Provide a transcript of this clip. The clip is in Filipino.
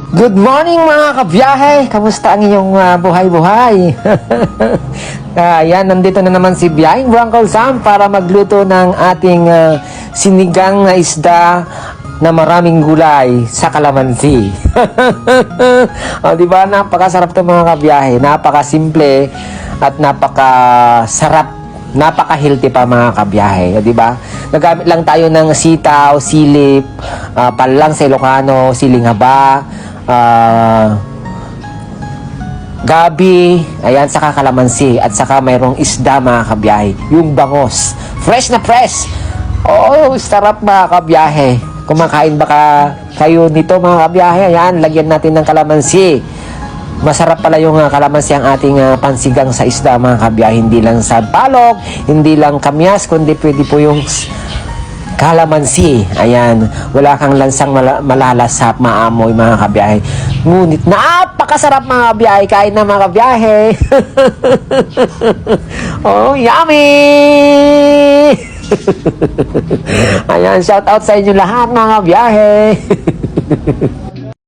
Good morning mga kabiyahe! Kamusta ang inyong buhay-buhay? Ayan, nandito na naman si Biyaheng Uncle Sam para magluto ng ating sinigang na isda na maraming gulay sa kalamansi. O, diba? Napakasarap ito mga kabiyahe. Napakasimple at napakasarap. Napaka-healthy pa mga kabiyahe, di ba? Nagamit lang tayo ng sitaw, silip, palang sa Ilocano, siling haba, gabi, ayan, saka kalamansi, at saka mayroong isda mga kabiyahe, yung bangos. Fresh na fresh! Oh, sarap mga kabiyahe. Kumakain baka kayo nito mga kabiyahe? Ayan, lagyan natin ng kalamansi. Masarap pala yung kalamansi ang ating pansigang sa isda mga kabiyahe. Hindi lang sa balog, hindi lang kamyas, kundi pwede po yung kalamansi. Ayan, wala kang lansang malalasap, maamoy mga kabiyahe. Ngunit napakasarap mga kabiyahe. Kain na mga kabiyahe. Oh, yummy! Ayan, shout out sa inyo lahat mga kabiyahe.